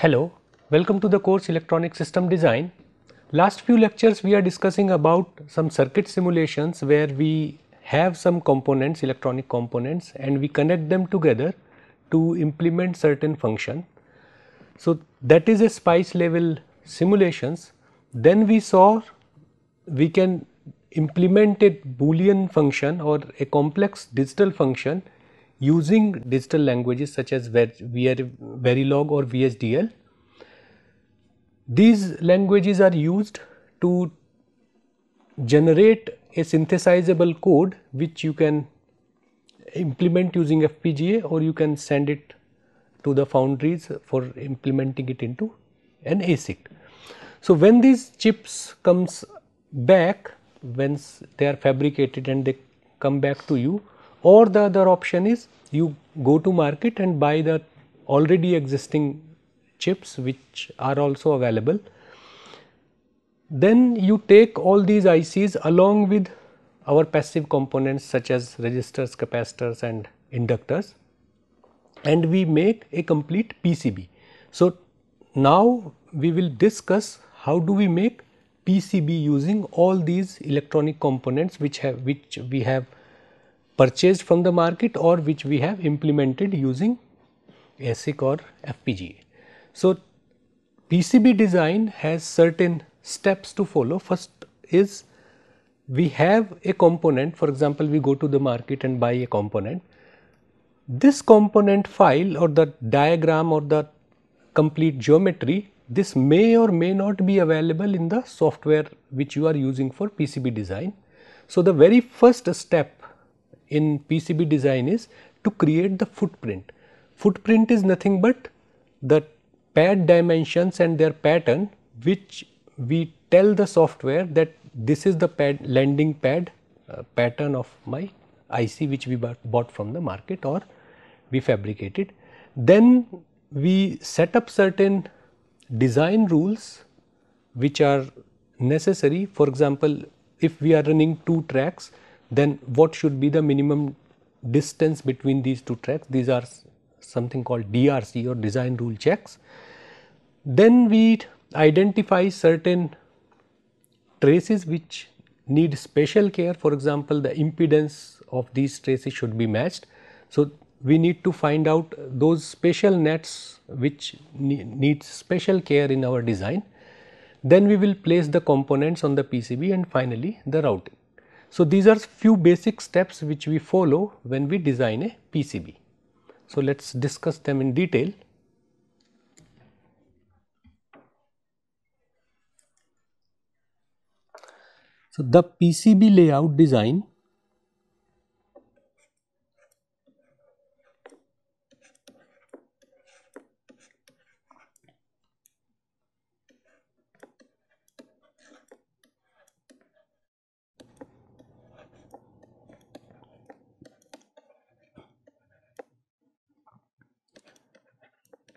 Hello, welcome to the course Electronic System Design. Last few lectures we are discussing about some circuit simulations where we have some components, electronic components, and we connect them together to implement certain function. So that is a spice level simulations. Then we saw we can implement a Boolean function or a complex digital function using digital languages such as Verilog or VHDL. These languages are used to generate a synthesizable code which you can implement using FPGA, or you can send it to the foundries for implementing it into an ASIC. So when these chips comes back, once they are fabricated and they come back to you, or the other option is you go to market and buy the already existing chips which are also available. Then you take all these ICs along with our passive components such as resistors, capacitors and inductors, and we make a complete PCB. So now we will discuss how do we make PCB using all these electronic components which we have purchased from the market or which we have implemented using ASIC or FPGA. So PCB design has certain steps to follow. First is we have a component, for example, we go to the market and buy a component. This component file or the diagram or the complete geometry, this may or may not be available in the software which you are using for PCB design. So the very first step in PCB design is to create the footprint. Footprint is nothing but the pad dimensions and their pattern, which we tell the software that this is the landing pad pattern of my IC which we bought from the market or we fabricated. Then we set up certain design rules which are necessary. For example, if we are running 2 tracks, then what should be the minimum distance between these 2 tracks? These are something called DRC or design rule checks. Then we identify certain traces which need special care. For example, the impedance of these traces should be matched. So we need to find out those special nets which need special care in our design. Then we will place the components on the PCB and finally the routing. So these are few basic steps which we follow when we design a PCB. So let us discuss them in detail. So the PCB layout design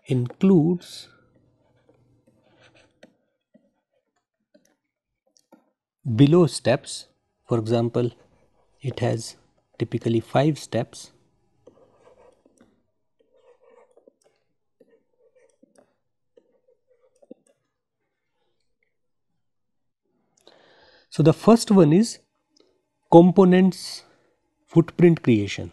includes below steps. For example, it has typically 5 steps. So the first one is components footprint creation.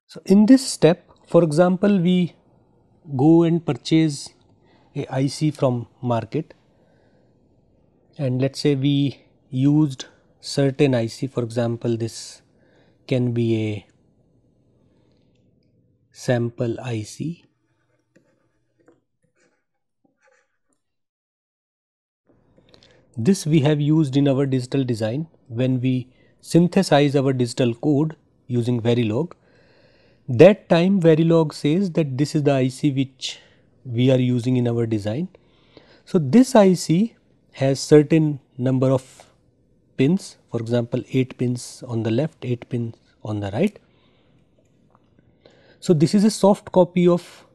So in this step, for example, we go and purchase a IC from market, and let us say we used certain IC. For example, this can be a sample IC. This we have used in our digital design when we synthesize our digital code using Verilog. That time Verilog says that this is the IC which we are using in our design. So this IC has certain number of pins, for example 8 pins on the left, 8 pins on the right. So this is a soft copy of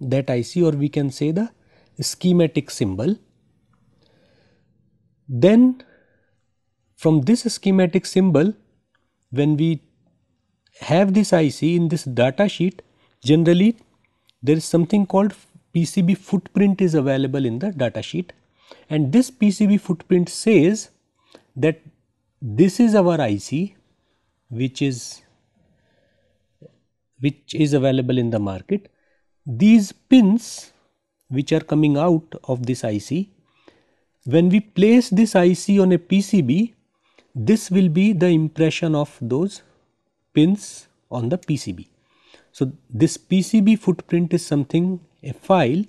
that IC, or we can say the schematic symbol. Then from this schematic symbol, when we have this IC in this data sheet, generally there is something called PCB footprint is available in the data sheet, and this PCB footprint says that this is our IC which is available in the market. These pins which are coming out of this IC, when we place this IC on a PCB, this will be the impression of those pins on the PCB. So this PCB footprint is something, a file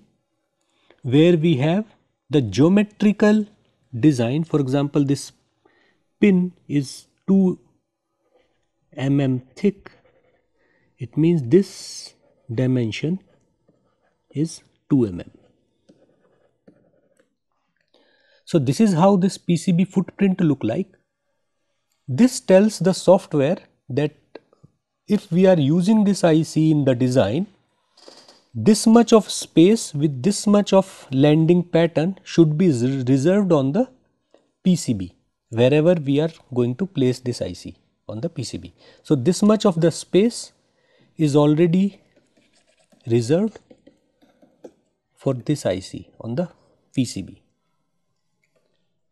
where we have the geometrical design. For example, this pin is 2 mm thick. It means this dimension is 2 mm. So this is how this PCB footprint look like. This tells the software that if we are using this IC in the design, this much of space with this much of landing pattern should be reserved on the PCB wherever we are going to place this IC on the PCB. So this much of the space is already reserved for this IC on the PCB.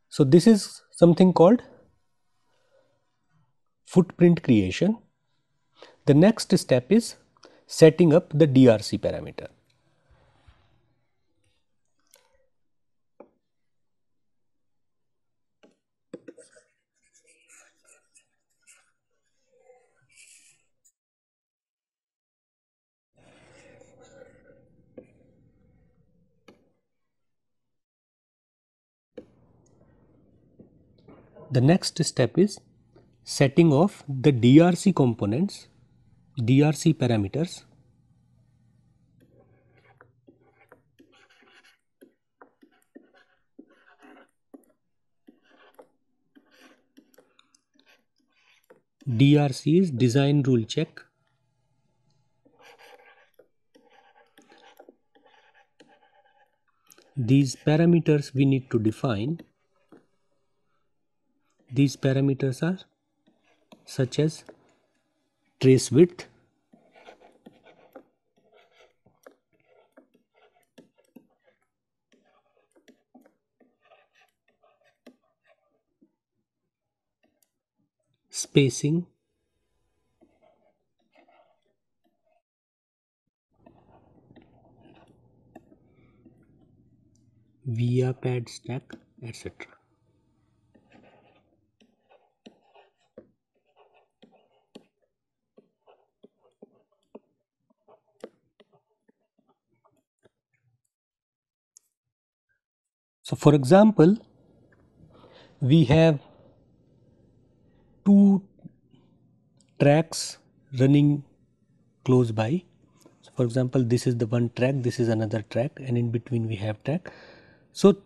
So this is something called footprint creation. The next step is setting up the DRC parameter. The next step is setting of the DRC components, DRC parameters. DRC is design rule check. These parameters we need to define. These parameters are such as trace width, spacing, via pad stack, etc. So for example, we have two tracks running close by. So for example, this is the one track, this is another track, and in between we have track. So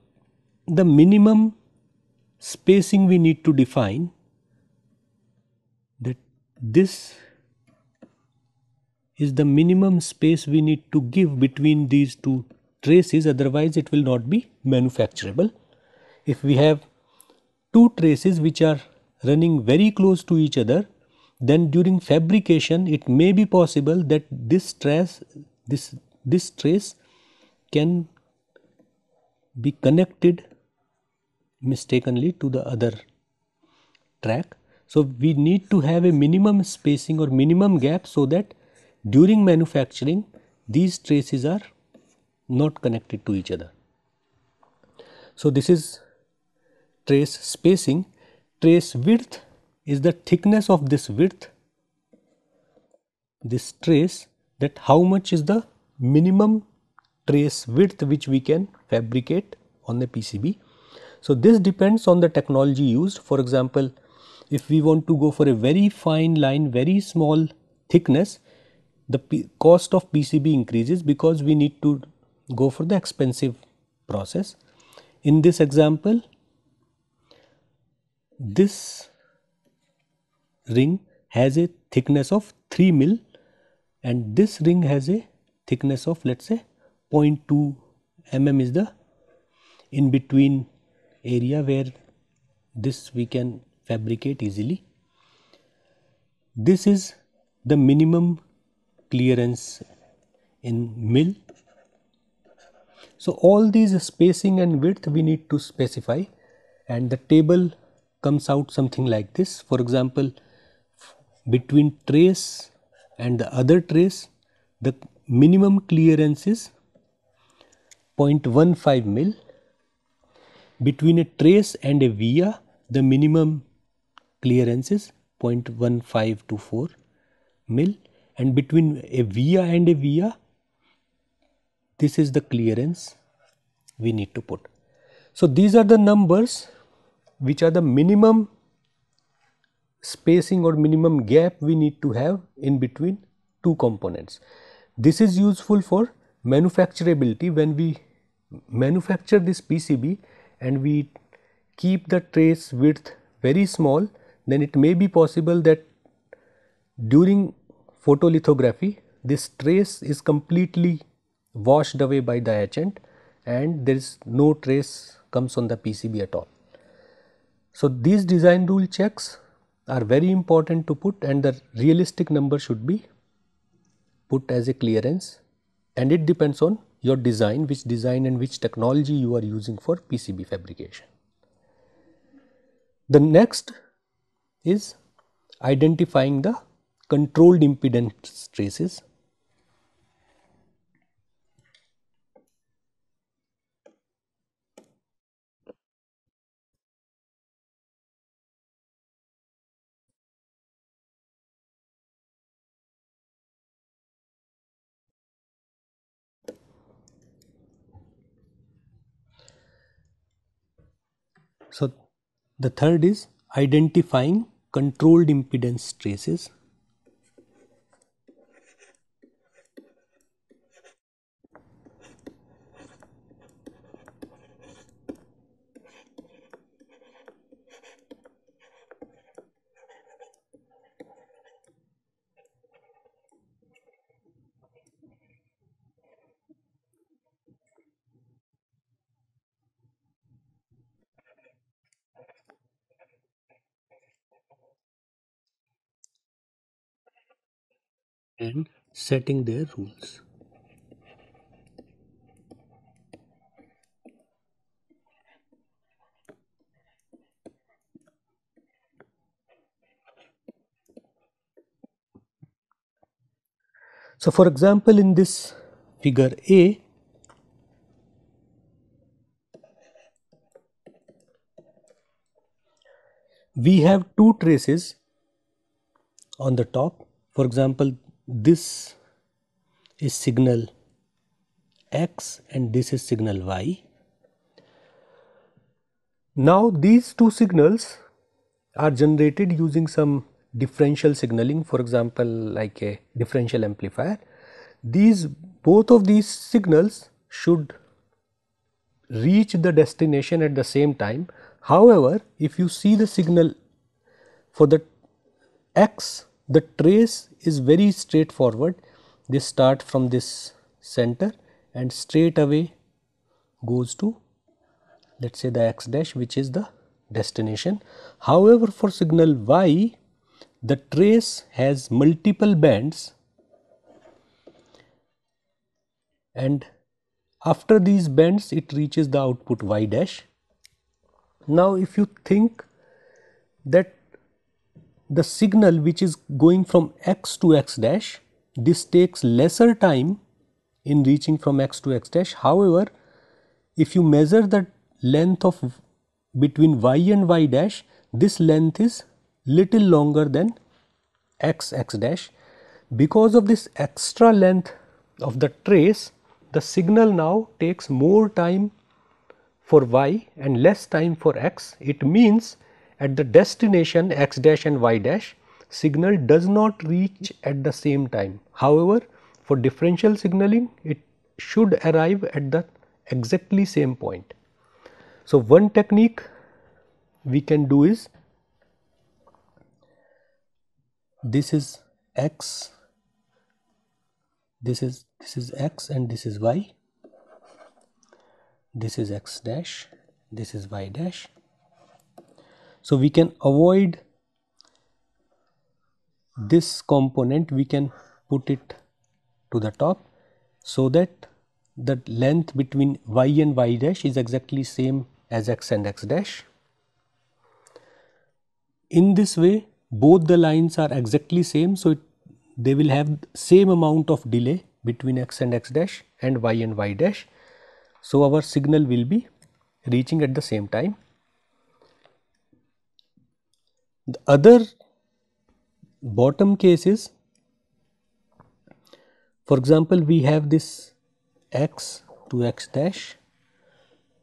the minimum spacing we need to define, that this is the minimum space we need to give between these two traces, otherwise it will not be manufacturable. If we have two traces which are running very close to each other, then during fabrication it may be possible that this trace can be connected mistakenly to the other track. So we need to have a minimum spacing or minimum gap so that during manufacturing these traces are not connected to each other. So this is trace spacing. Trace width is the thickness of this width, this trace, that how much is the minimum trace width which we can fabricate on the PCB. So this depends on the technology used. For example, if we want to go for a very fine line, very small thickness, the cost of PCB increases because we need to go for the expensive process. In this example, this ring has a thickness of 3 mil and this ring has a thickness of, let us say, 0.2 mm is the in between area where this we can fabricate easily. This is the minimum clearance in mil. So all these spacing and width we need to specify, and the table comes out something like this. For example, between trace and the other trace, the minimum clearance is 0.15 mil. Between a trace and a via, the minimum clearance is 0.1524 mil, and between a via and a via, this is the clearance we need to put. So these are the numbers which are the minimum spacing or minimum gap we need to have in between two components. This is useful for manufacturability. When we manufacture this PCB and we keep the trace width very small, then it may be possible that during photolithography this trace is completely washed away by the etchant and there is no trace comes on the PCB at all. So these design rule checks are very important to put, and the realistic number should be put as a clearance, and it depends on your design, which design and which technology you are using for PCB fabrication. The next is identifying the controlled impedance traces. So the third is identifying controlled impedance traces. And setting their rules. So for example, in this figure A, we have two traces on the top. For example, this is signal X and this is signal Y. Now these two signals are generated using some differential signaling, for example like a differential amplifier. Both of these signals should reach the destination at the same time. However, if you see the signal for the X, the trace is very straightforward. They start from this center and straight away goes to, let us say, the X dash, which is the destination. However, for signal Y, the trace has multiple bands, and after these bands it reaches the output Y dash. Now if you think that the signal which is going from X to X dash, this takes lesser time in reaching from X to X dash. However, if you measure the length of between Y and Y dash, this length is little longer than X dash. Because of this extra length of the trace, the signal now takes more time for Y and less time for X. It means at the destination X dash and Y dash, signal does not reach at the same time. However, for differential signaling, it should arrive at the exactly same point. So one technique we can do is this is x, this is x and this is y, this is x dash, this is y dash. So we can avoid this component, we can put it to the top so that the length between y and y dash is exactly same as x and x dash. In this way both the lines are exactly same, so they will have same amount of delay between x and x dash and y dash. So our signal will be reaching at the same time. The other bottom case is, for example, we have this x to x dash,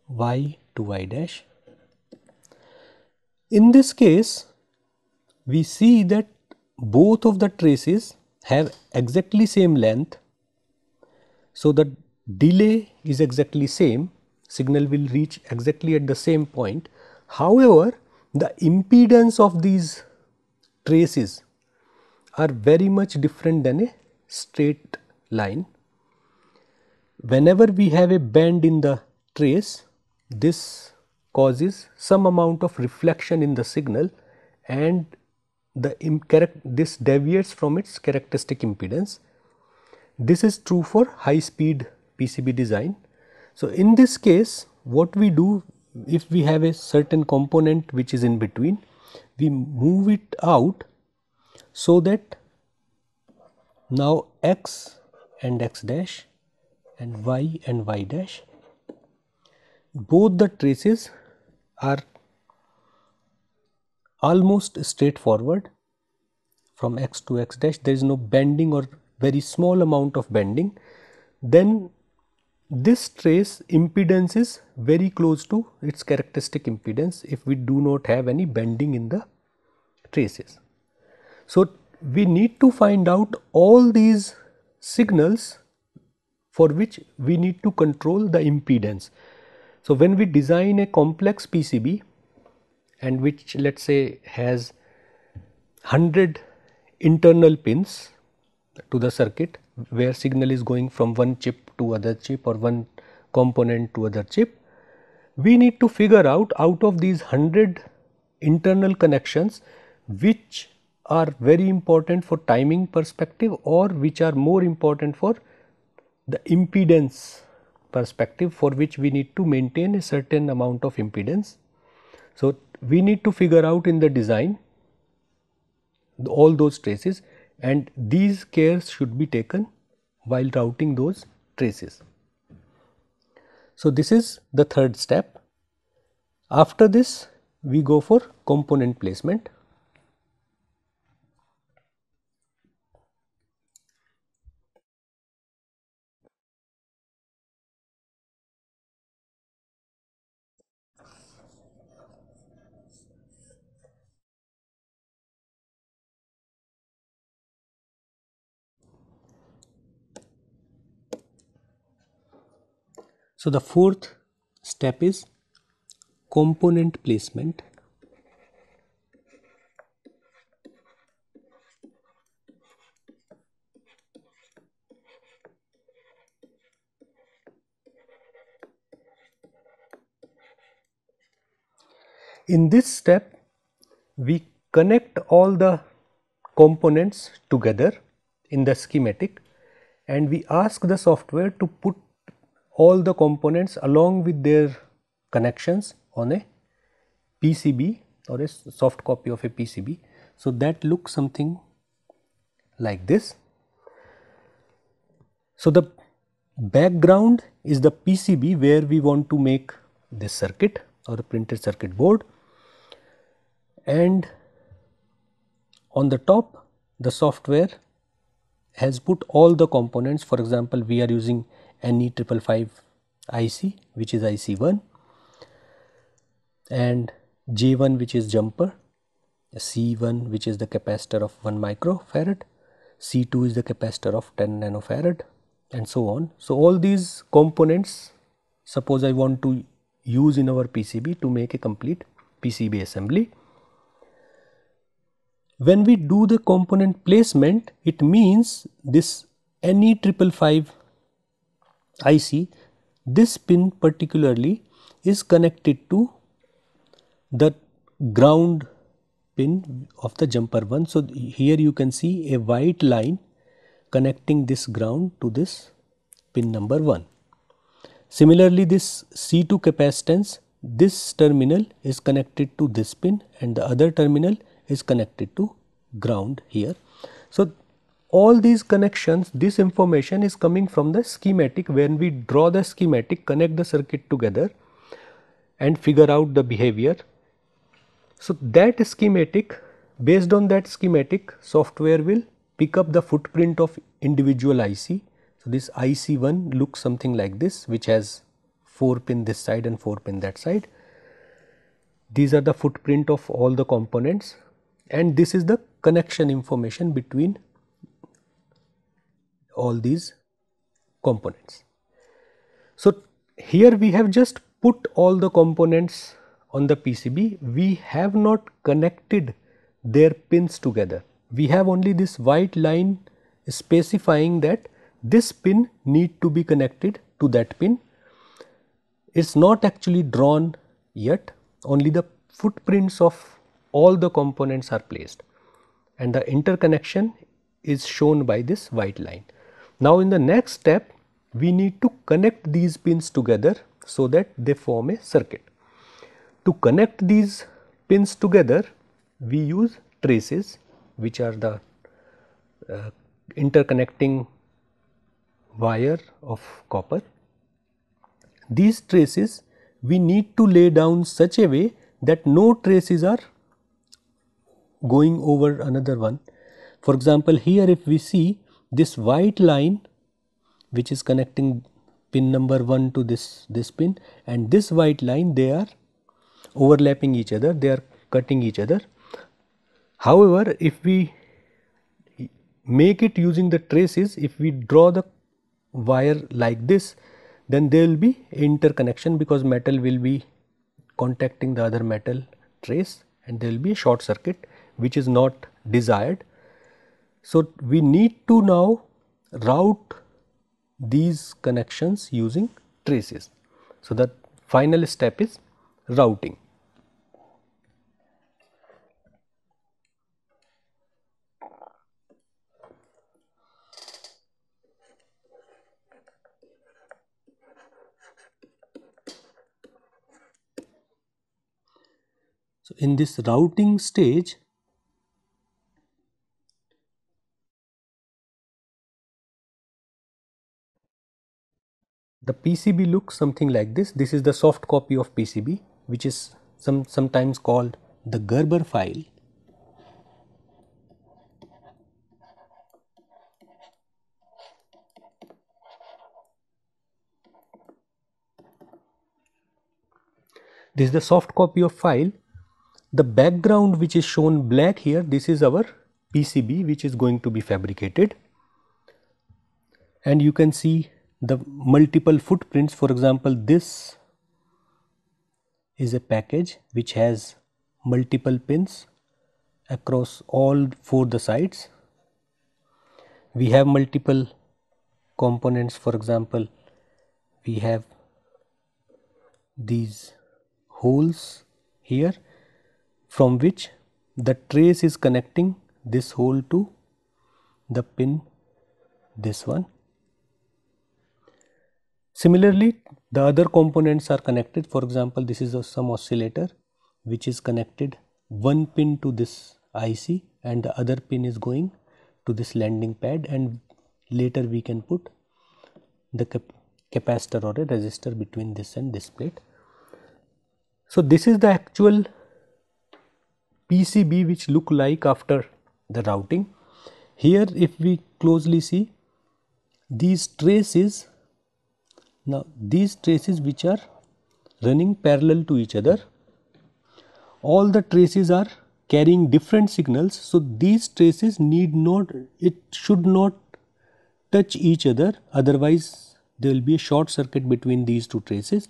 y to y dash. In this case, we see that both of the traces have exactly same length. So the delay is exactly same, signal will reach exactly at the same point. However, the impedance of these traces are very much different than a straight line. Whenever we have a bend in the trace, this causes some amount of reflection in the signal and this deviates from its characteristic impedance. This is true for high speed PCB design. So in this case, what we do, if we have a certain component which is in between, we move it out so that now x and x dash and y dash, both the traces are almost straightforward from x to x dash. There is no bending or very small amount of bending. Then this trace impedance is very close to its characteristic impedance if we do not have any bending in the traces. So we need to find out all these signals for which we need to control the impedance. So when we design a complex PCB and which, let us say, has 100 internal pins to the circuit where signal is going from one chip to other chip or one component to other chip, we need to figure out of these 100 internal connections which are very important for timing perspective or which are more important for the impedance perspective, for which we need to maintain a certain amount of impedance. So we need to figure out in the design all those traces, and these cares should be taken while routing those traces. So this is the third step. After this we go for component placement. So the fourth step is component placement. In this step we connect all the components together in the schematic and we ask the software to put all the components along with their connections on a PCB or a soft copy of a PCB. So that looks something like this. So the background is the PCB where we want to make this circuit or a printed circuit board, and on the top the software has put all the components. For example, we are using NE555 IC which is IC1, and J1 which is jumper, C1 which is the capacitor of 1 microfarad, C2 is the capacitor of 10 nanofarad, and so on. So all these components, suppose I want to use in our PCB to make a complete PCB assembly. when we do the component placement, it means this NE555 IC, this pin particularly is connected to the ground pin of the jumper 1. So, here you can see a white line connecting this ground to this pin number 1. Similarly, this C2 capacitance, this terminal is connected to this pin and the other terminal is connected to ground here. So, all these connections, this information is coming from the schematic. When we draw the schematic, connect the circuit together and figure out the behavior. So, that schematic, based on that schematic, software will pick up the footprint of individual IC. So, this IC1 looks something like this, which has 4 pin this side and 4 pin that side. These are the footprint of all the components, and this is the connection information between all these components. So, here we have just put all the components on the PCB. We have not connected their pins together. We have only this white line specifying that this pin need to be connected to that pin. It is not actually drawn yet, only the footprints of all the components are placed and the interconnection is shown by this white line. Now, in the next step, we need to connect these pins together so that they form a circuit. To connect these pins together, we use traces, which are the interconnecting wire of copper. These traces we need to lay down such a way that no traces are going over another one. For example, here if we see this white line which is connecting pin number 1 to this pin, and this white line, they are overlapping each other, they are cutting each other. However, if we make it using the traces, if we draw the wire like this, then there will be interconnection because metal will be contacting the other metal trace and there will be a short circuit which is not desired. So, we need to now route these connections using traces. So, the final step is routing. So, in this routing stage, the PCB looks something like this. This is the soft copy of PCB, which is sometimes called the Gerber file. This is the soft copy of file. The background which is shown black here, this is our PCB which is going to be fabricated, and you can see the multiple footprints. For example, this is a package which has multiple pins across all 4 the sides. We have multiple components. For example, we have these holes here from which the trace is connecting this hole to the pin, this one. Similarly, the other components are connected. For example, this is some oscillator which is connected one pin to this IC and the other pin is going to this landing pad, and later we can put the capacitor or a resistor between this and this plate. So, this is the actual PCB which look like after the routing. Here if we closely see these traces, now these traces which are running parallel to each other, all the traces are carrying different signals. So, these traces need not, it should not touch each other, otherwise there will be a short circuit between these 2 traces.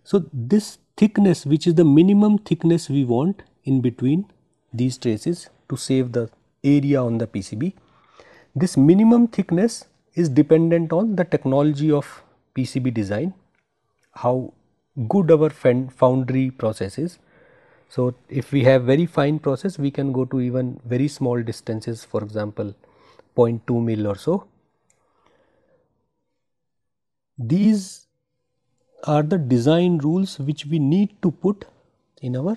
So, this thickness, which is the minimum thickness we want in between these traces, to save the area on the PCB. This minimum thickness is dependent on the technology of PCB design, how good our foundry process is. So, if we have very fine process, we can go to even very small distances, for example 0.2 mil or so. These are the design rules which we need to put in our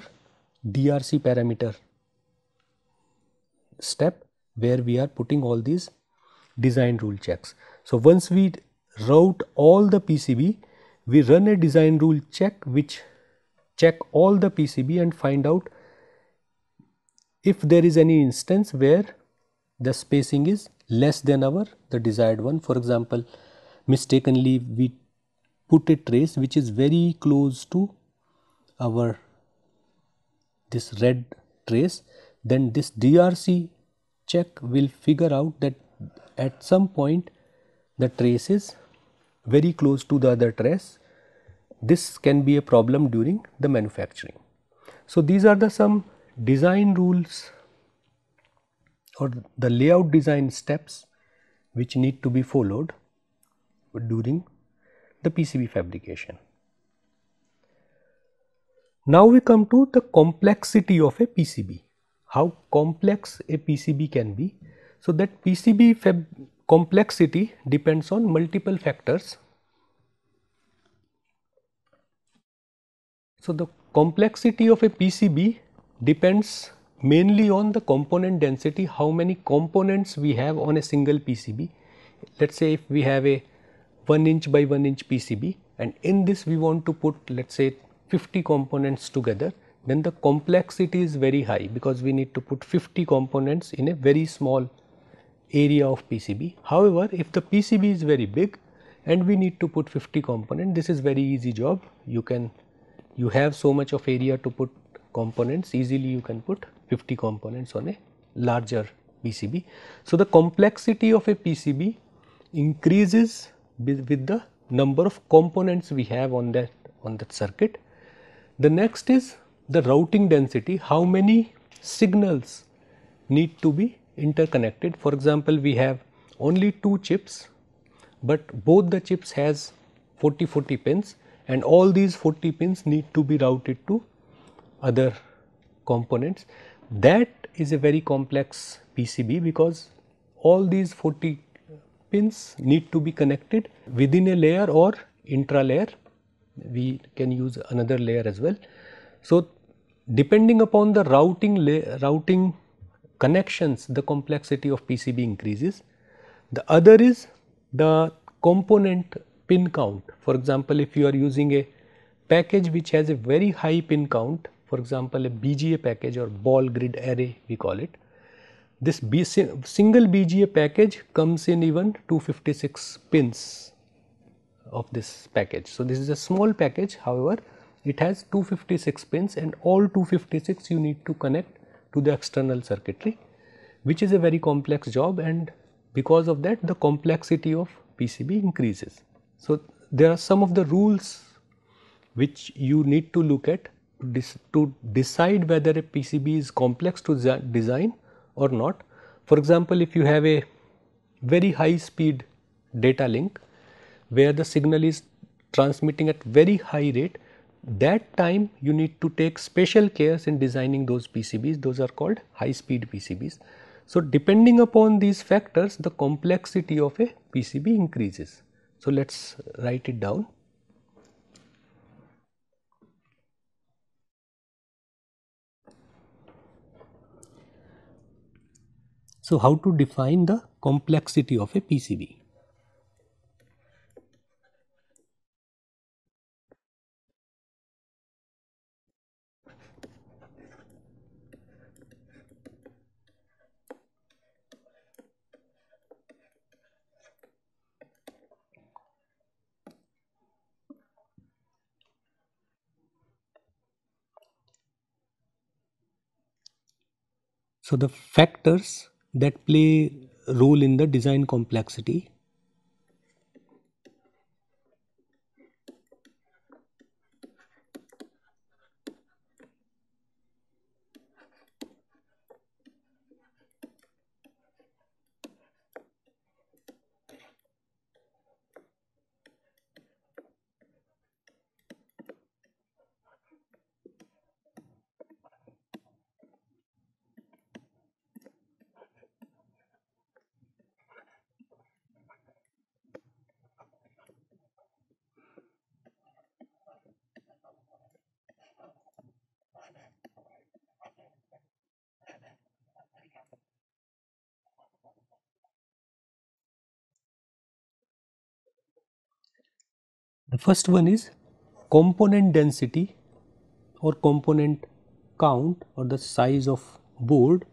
DRC parameter step, where we are putting all these design rule checks. So, once we route all the PCB, we run a design rule check which check all the PCB and find out if there is any instance where the spacing is less than the desired one. For example, mistakenly we put a trace which is very close to our this red trace, then this DRC check will figure out that at some point the trace is very close to the other trace. This can be a problem during the manufacturing. So, these are the some design rules or the layout design steps which need to be followed during the PCB fabrication. Now, we come to the complexity of a PCB, how complex a PCB can be. So, that PCB complexity depends on multiple factors. So, the complexity of a PCB depends mainly on the component density, how many components we have on a single PCB. Let us say if we have a 1 inch by 1 inch PCB and in this we want to put, let us say 50 components together, then the complexity is very high because we need to put 50 components in a very small area of PCB. However, if the PCB is very big and we need to put 50 components, this is very easy job. You have so much of area to put components, easily you can put 50 components on a larger PCB. So, the complexity of a PCB increases with the number of components we have on that circuit. The next is the routing density, how many signals need to be interconnected. For example, we have only 2 chips, but both the chips has 40 pins and all these 40 pins need to be routed to other components. That is a very complex PCB because all these 40 pins need to be connected within a layer or intra layer. We can use another layer as well. So, depending upon the routing connections, the complexity of PCB increases. The other is the component pin count. For example, if you are using a package which has a very high pin count, for example, a BGA package or ball grid array we call it, this single BGA package comes in even 256 pins of this package. So, this is a small package, however, it has 256 pins and all 256 you need to connect to the external circuitry, which is a very complex job, and because of that the complexity of PCB increases. So, there are some of the rules which you need to look at to decide whether a PCB is complex to design or not. For example, if you have a very high speed data link where the signal is transmitting at very high rate, that time you need to take special cares in designing those PCBs, those are called high speed PCBs. So, depending upon these factors, the complexity of a PCB increases. So, let us write it down. So, how to define the complexity of a PCB? So, the factors that play a role in the design complexity. First one is component density or component count or the size of board.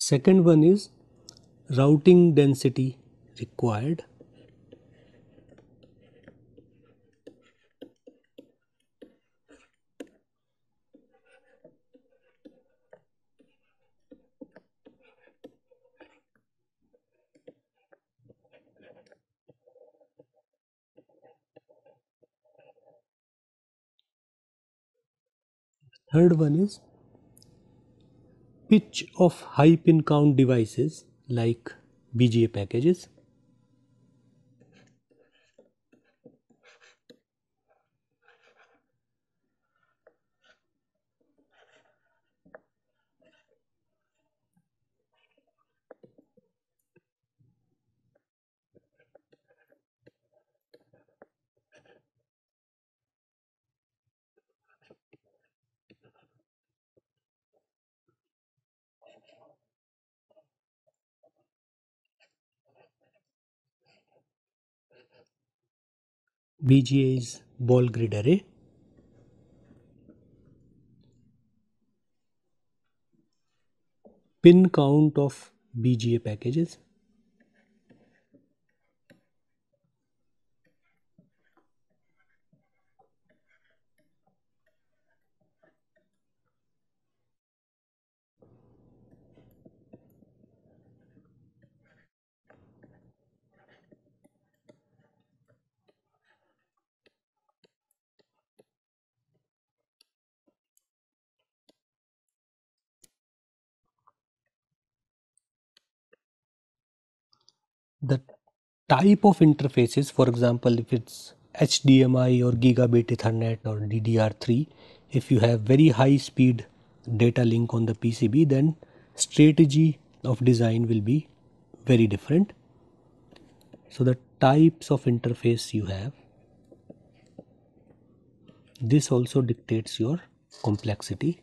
Second one is routing density required. Third one is pitch of high pin count devices like BGA packages. BGA is ball grid array. Pin count of BGA packages. The type of interfaces, for example, if it's HDMI or gigabit Ethernet or DDR3, if you have very high speed data link on the PCB, then strategy of design will be very different. So the types of interface you have, this also dictates your complexity.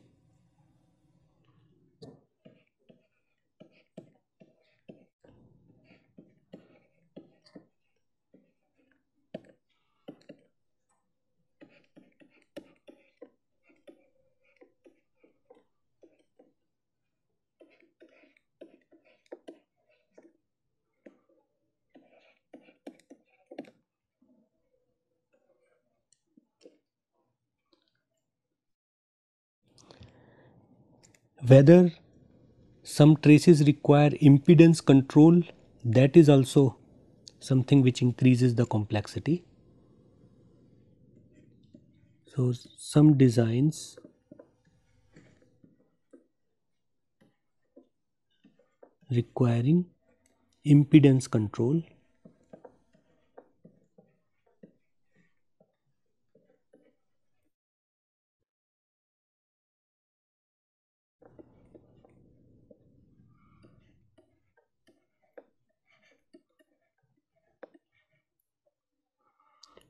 Whether some traces require impedance control, that is also something which increases the complexity. So some designs requiring impedance control.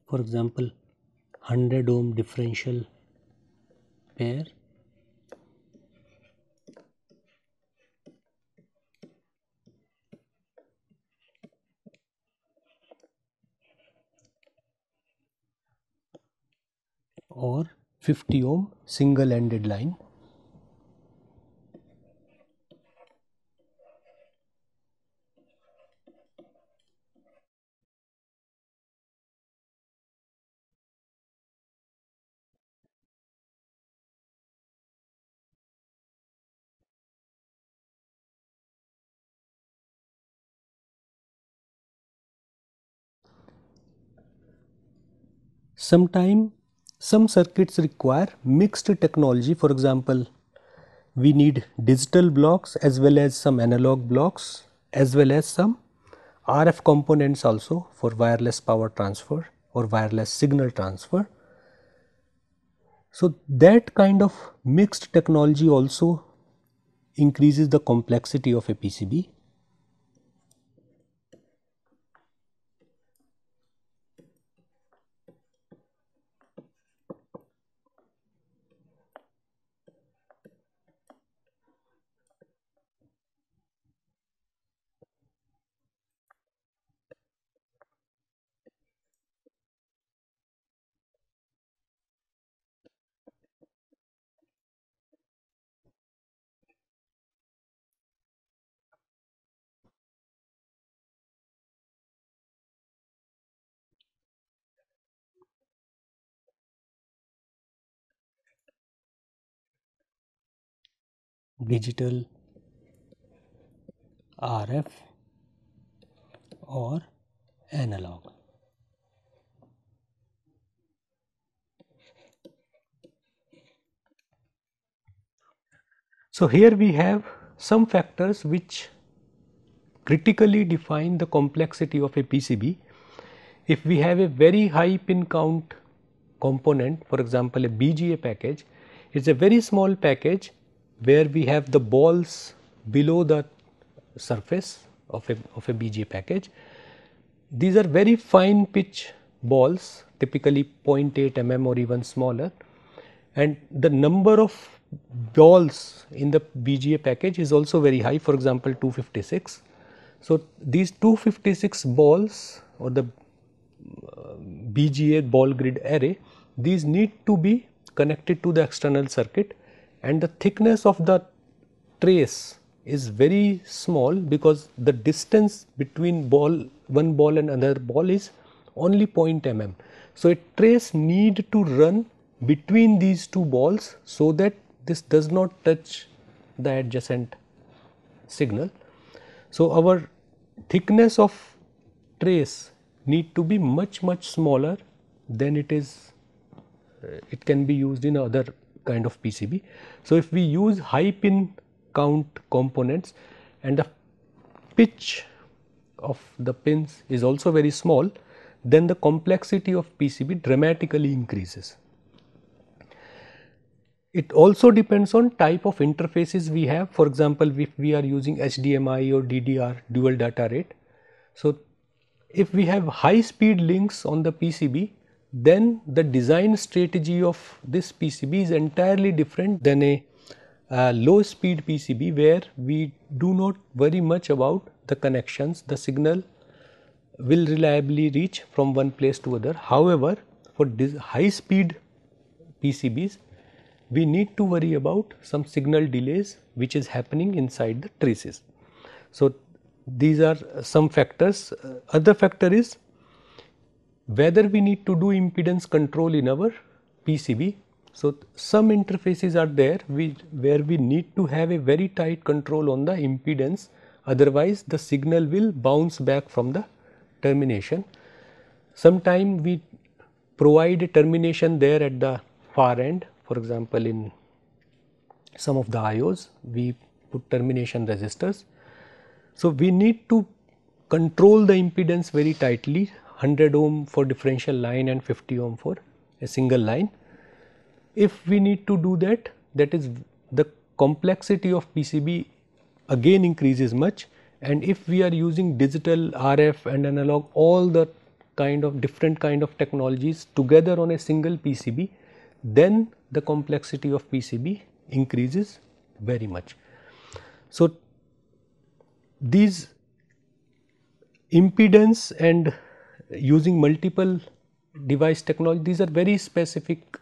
For example, 100 ohm differential pair or 50 ohm single ended line. Sometime Some circuits require mixed technology. For example, we need digital blocks as well as some analog blocks as well as some RF components also for wireless power transfer or wireless signal transfer. So, that kind of mixed technology also increases the complexity of a PCB. Digital, RF or analog. So, here we have some factors which critically define the complexity of a PCB. If we have a very high pin count component, for example a BGA package, it is a very small package where we have the balls below the surface of a BGA package. These are very fine pitch balls, typically 0.8 mm or even smaller, and the number of balls in the BGA package is also very high, for example 256. So, these 256 balls or the BGA ball grid array, these need to be connected to the external circuit, and the thickness of the trace is very small because the distance between one ball and another ball is only 0.0 mm. So, a trace need to run between these two balls so that this does not touch the adjacent signal. So, our thickness of trace need to be much smaller than it can be used in other kind of PCB. So, if we use high pin count components and the pitch of the pins is also very small, then the complexity of PCB dramatically increases. It also depends on type of interfaces we have. For example, if we are using HDMI or DDR, dual data rate. So, if we have high speed links on the PCB, then the design strategy of this PCB is entirely different than a low speed PCB where we do not worry much about the connections. The signal will reliably reach from one place to other. However, for this high speed PCBs, we need to worry about some signal delays which is happening inside the traces. So, these are some factors. Other factor is whether we need to do impedance control in our PCB. So, some interfaces are there where we need to have a very tight control on the impedance, otherwise the signal will bounce back from the termination. Sometime we provide a termination there at the far end. For example, in some of the IOs we put termination resistors. So, we need to control the impedance very tightly, 100 ohm for differential line and 50 ohm for a single line. If we need to do that, that is the complexity of PCB again increases much, and if we are using digital, RF and analog, all the different kind of technologies together on a single PCB, then the complexity of PCB increases very much. So, these impedance and using multiple device technology, these are very specific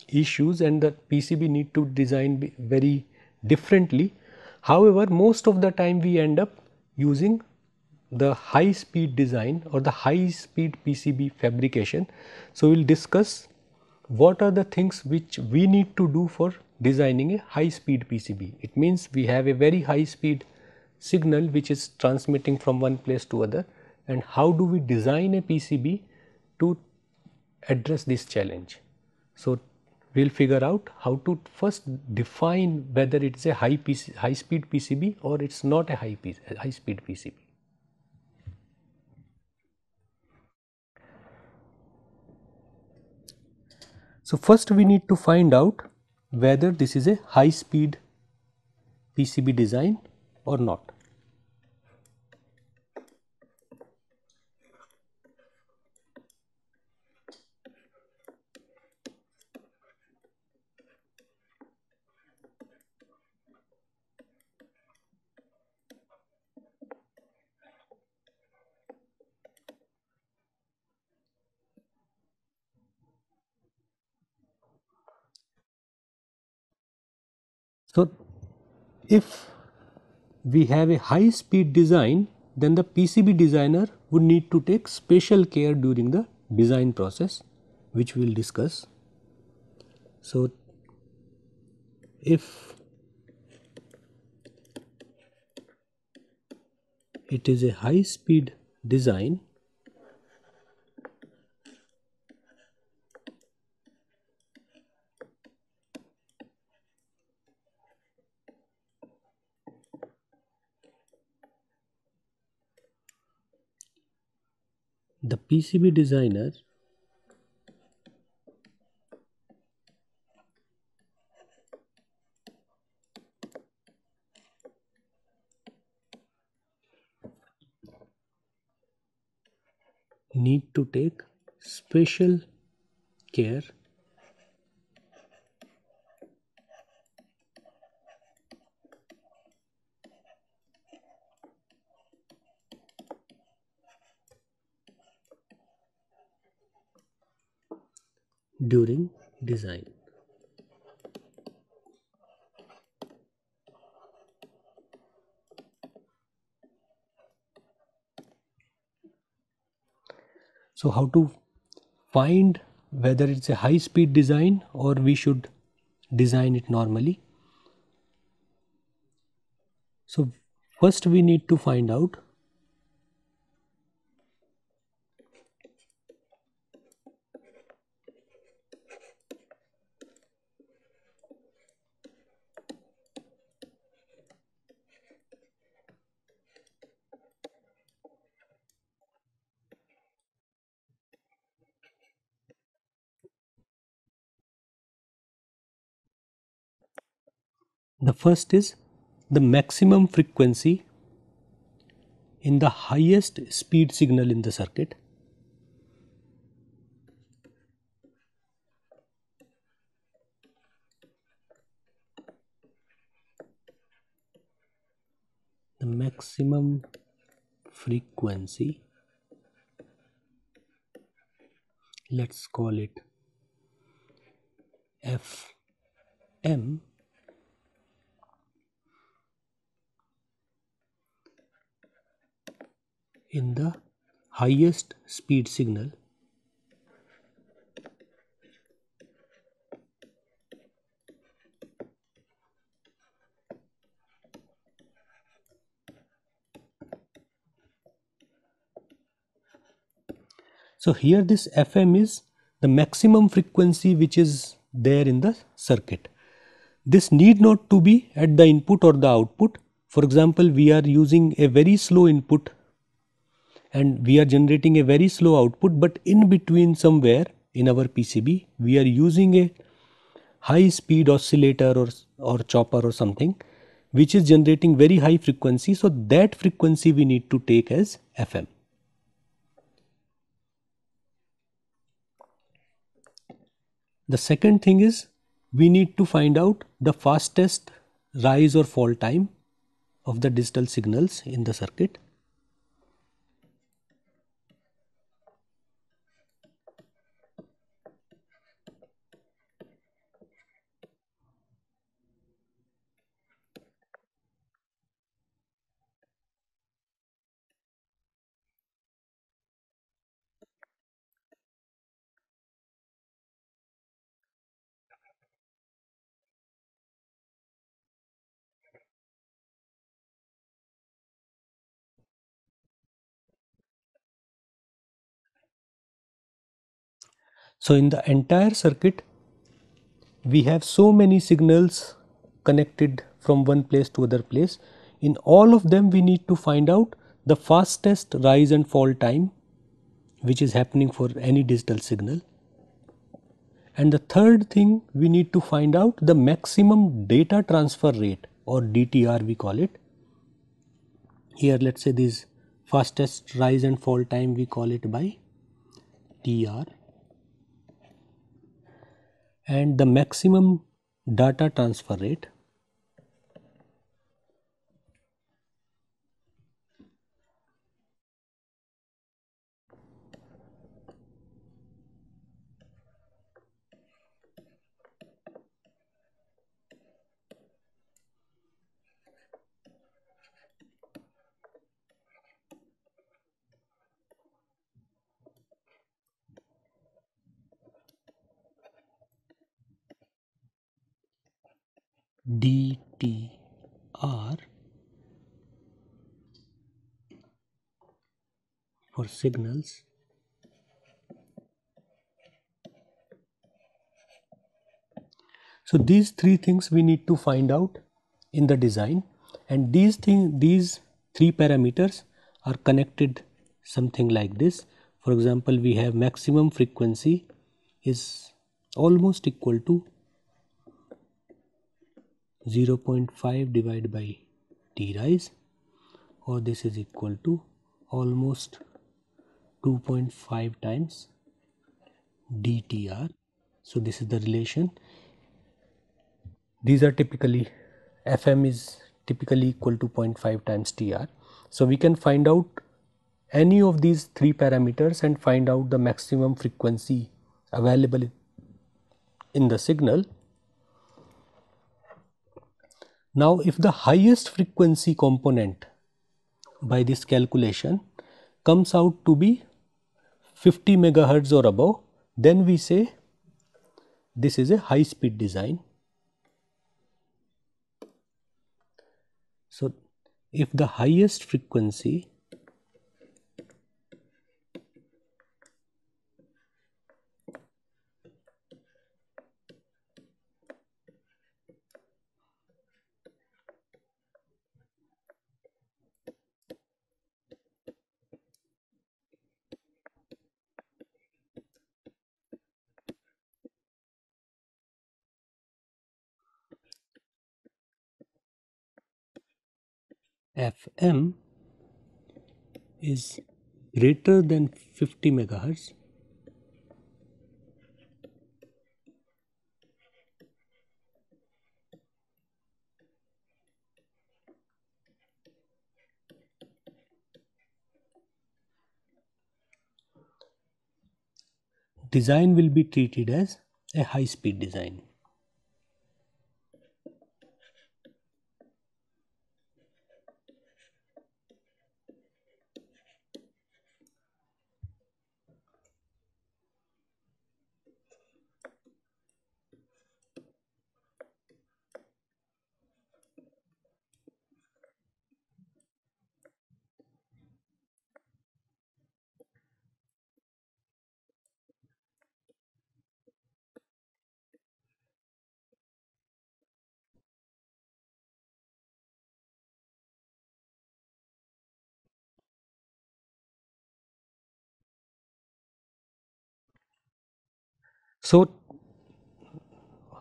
issues and the PCB need to design very differently. However, most of the time we end up using the high speed design or the high speed PCB fabrication. So, we will discuss what are the things which we need to do for designing a high speed PCB. It means we have a very high speed signal which is transmitting from one place to other, and how do we design a PCB to address this challenge. So we'll figure out how to first define whether it's a high speed PCB or it's not a high speed PCB. So first we need to find out whether this is a high speed PCB design or not. So if we have a high speed design, then the PCB designer would need to take special care during the design process, which we will discuss. So if it is a high speed design, the PCB designer need to take special care during design. So how to find whether it's a high speed design or we should design it normally? So first we need to find out the first is the maximum frequency in the highest speed signal in the circuit. The maximum frequency, let's call it FM, in the highest speed signal So here this FM is the maximum frequency which is there in the circuit. This need not to be at the input or the output. For example, we are using a very slow input and we are generating a very slow output, but in between somewhere in our PCB we are using a high speed oscillator or chopper or something which is generating very high frequency. So that frequency we need to take as FM. The second thing is we need to find out the fastest rise or fall time of the digital signals in the circuit. So in the entire circuit we have so many signals connected from one place to other place. In all of them we need to find out the fastest rise and fall time which is happening for any digital signal. And the third thing, we need to find out the maximum data transfer rate, or DTR we call it. Here let us say this fastest rise and fall time, we call it by TR, and the maximum data transfer rate, DTR for signals. So these three things we need to find out in the design, and these three parameters are connected something like this. For example, we have maximum frequency is almost equal to 0.5 divided by T rise, or this is equal to almost 2.5 times DTR. So this is the relation. These are typically, FM is typically equal to 0.5 times TR. So we can find out any of these three parameters and find out the maximum frequency available in the signal. Now if the highest frequency component by this calculation comes out to be 50 megahertz or above, then we say this is a high speed design. So if the highest frequency FM is greater than 50 megahertz, design will be treated as a high speed design. So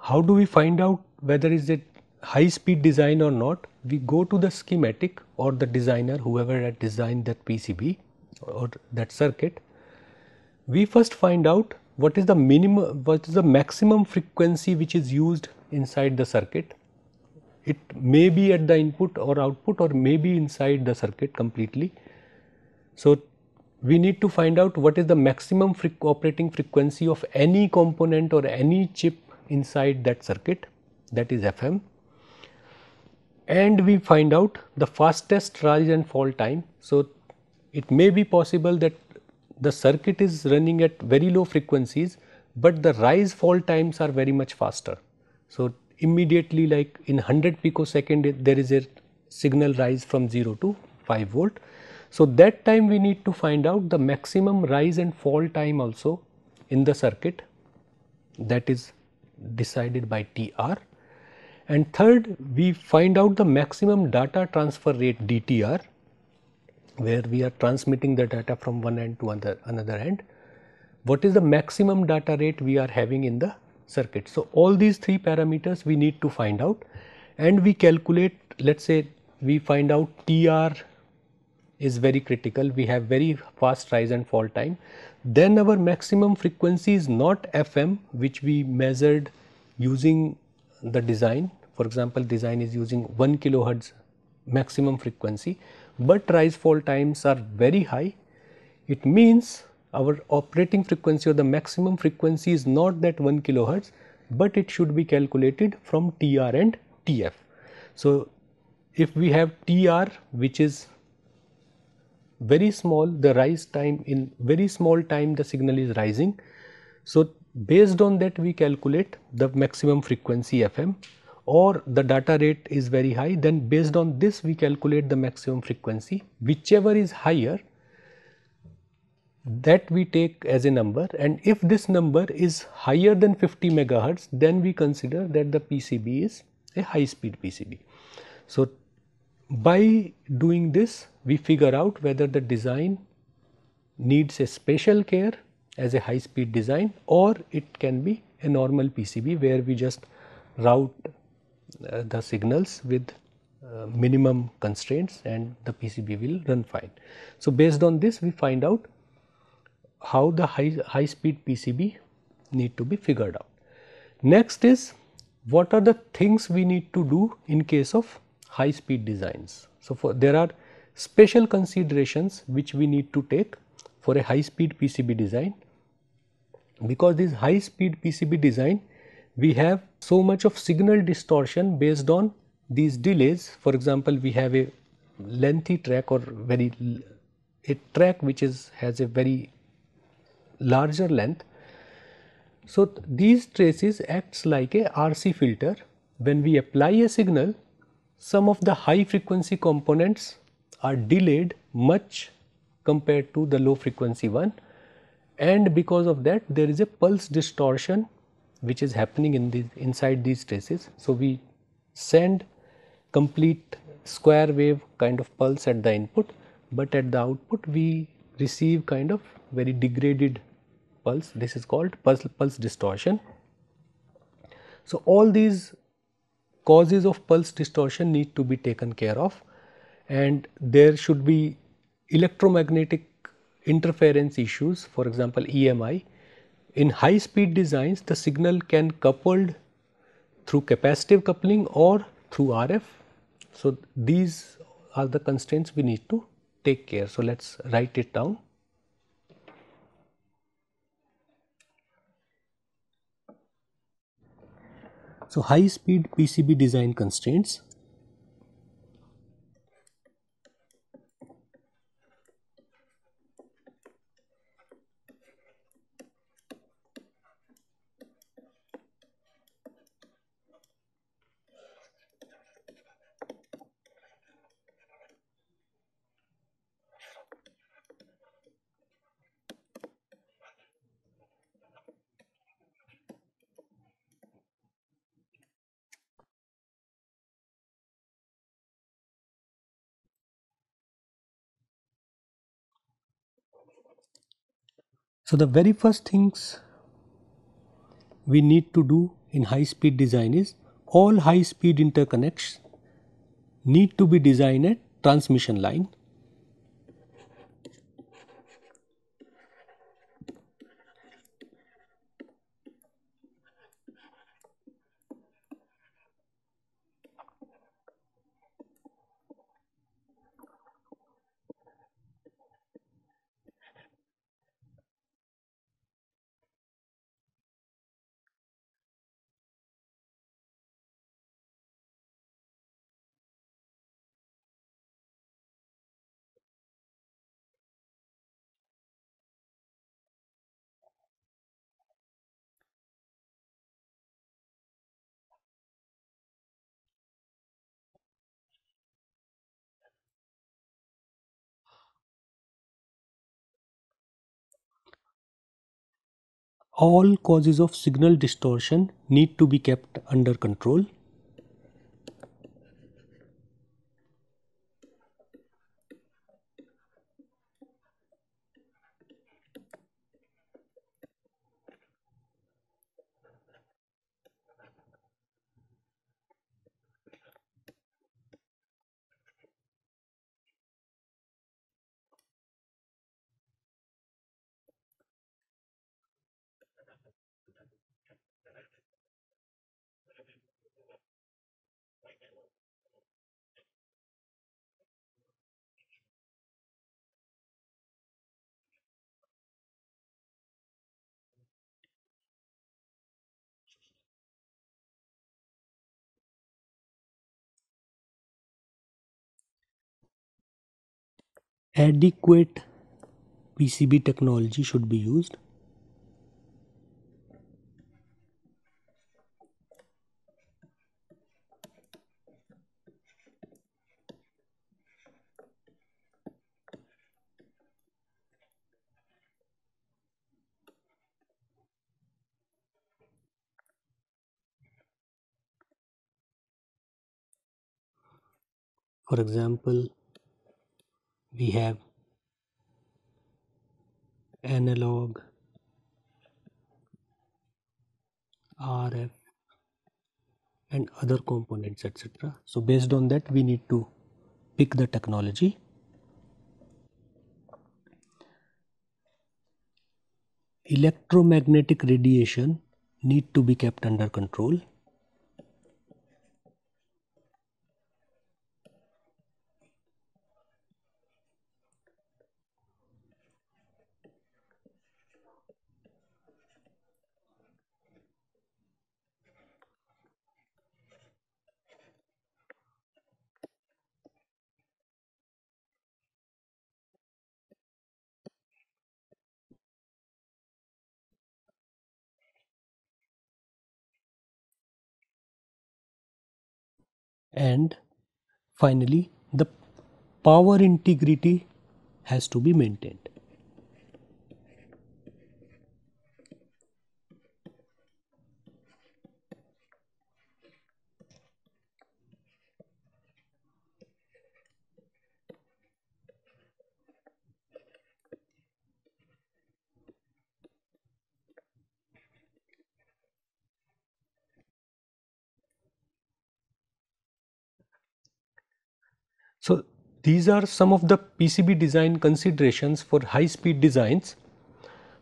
how do we find out whether is it high speed design or not? We go to the schematic or the designer, whoever had designed that PCB or that circuit. We first find out what is the minimum, what is the maximum frequency which is used inside the circuit. It may be at the input or output, or may be inside the circuit completely. So we need to find out what is the maximum operating frequency of any component or any chip inside that circuit, that is FM, and we find out the fastest rise and fall time. So it may be possible that the circuit is running at very low frequencies, but the rise fall times are very much faster. So immediately, like in 100 picosecond, there is a signal rise from 0 to 5 volt. So that time we need to find out the maximum rise and fall time also in the circuit, that is decided by TR. And third, we find out the maximum data transfer rate DTR, where we are transmitting the data from one end to another end. What is the maximum data rate we are having in the circuit? So, all these three parameters we need to find out, and we calculate, let us say we find out TR is very critical, we have very fast rise and fall time. Then our maximum frequency is not FM, which we measured using the design. For example, design is using 1 kilohertz maximum frequency, but rise fall times are very high. It means our operating frequency or the maximum frequency is not that 1 kilohertz, but it should be calculated from TR and TF. So, if we have TR, which is very small, the rise time, in very small time the signal is rising. So, based on that we calculate the maximum frequency FM, or the data rate is very high, then based on this we calculate the maximum frequency. Whichever is higher, that we take as a number, and if this number is higher than 50 megahertz, then we consider that the PCB is a high speed PCB. So, by doing this we figure out whether the design needs a special care as a high speed design, or it can be a normal PCB where we just route the signals with minimum constraints and the PCB will run fine. So, based on this we find out how the high speed PCB need to be figured out. Next is, what are the things we need to do in case of high speed designs. So, there are special considerations which we need to take for a high speed PCB design, because this high speed PCB design we have so much of signal distortion based on these delays. For example, we have a lengthy track or a track which has a very larger length. So, these traces acts like a RC filter. When we apply a signal, some of the high frequency components are delayed much compared to the low frequency one, and because of that there is a pulse distortion which is happening inside these traces. So, we send complete square wave kind of pulse at the input, but at the output we receive kind of very degraded pulse. This is called pulse distortion. So, all these causes of pulse distortion need to be taken care of, and there should be electromagnetic interference issues, for example EMI. In high speed designs the signal can coupled through capacitive coupling or through RF. So, these are the constraints we need to take care. So, let us write it down. So, high speed PCB design constraints. So, the very first things we need to do in high speed design is, all high speed interconnects need to be designed at transmission line. All causes of signal distortion need to be kept under control. Adequate PCB technology should be used. For example, we have analog, RF, and other components, etc. So based on that, we need to pick the technology. Electromagnetic radiation need to be kept under control. And finally, the power integrity has to be maintained. So these are some of the PCB design considerations for high speed designs.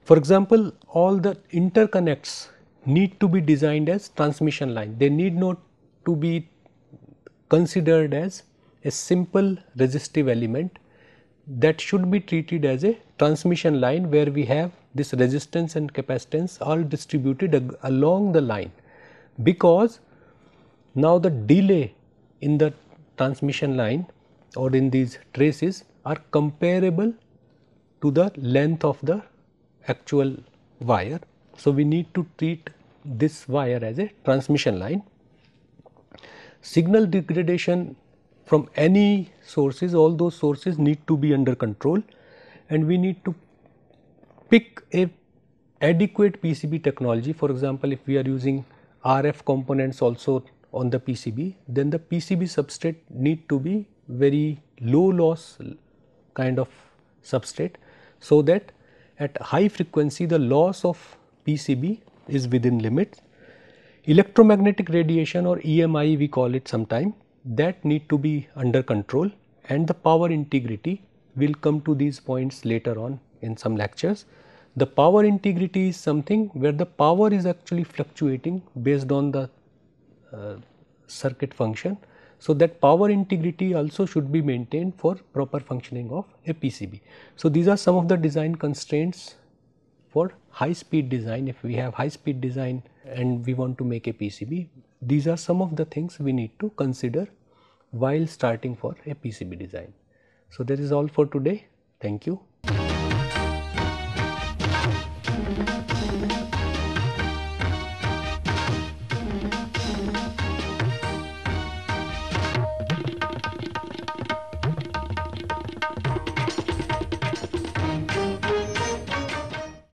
For example, all the interconnects need to be designed as transmission line. They need not to be considered as a simple resistive element. That should be treated as a transmission line where we have this resistance and capacitance all distributed along the line, because now the delay in the transmission line or in these traces are comparable to the length of the actual wire. So we need to treat this wire as a transmission line. Signal degradation from any sources, all those sources need to be under control, and we need to pick a adequate PCB technology. For example, if we are using RF components also on the PCB, then the PCB substrate need to be very low loss kind of substrate, so that at high frequency the loss of PCB is within limits. Electromagnetic radiation, or EMI we call it sometime, that need to be under control, and the power integrity, will come to these points later on in some lectures. The power integrity is something where the power is actually fluctuating based on the circuit function. So that power integrity also should be maintained for proper functioning of a PCB. So these are some of the design constraints for high speed design. If we have high speed design and we want to make a PCB, these are some of the things we need to consider while starting for a PCB design. So that is all for today. Thank you.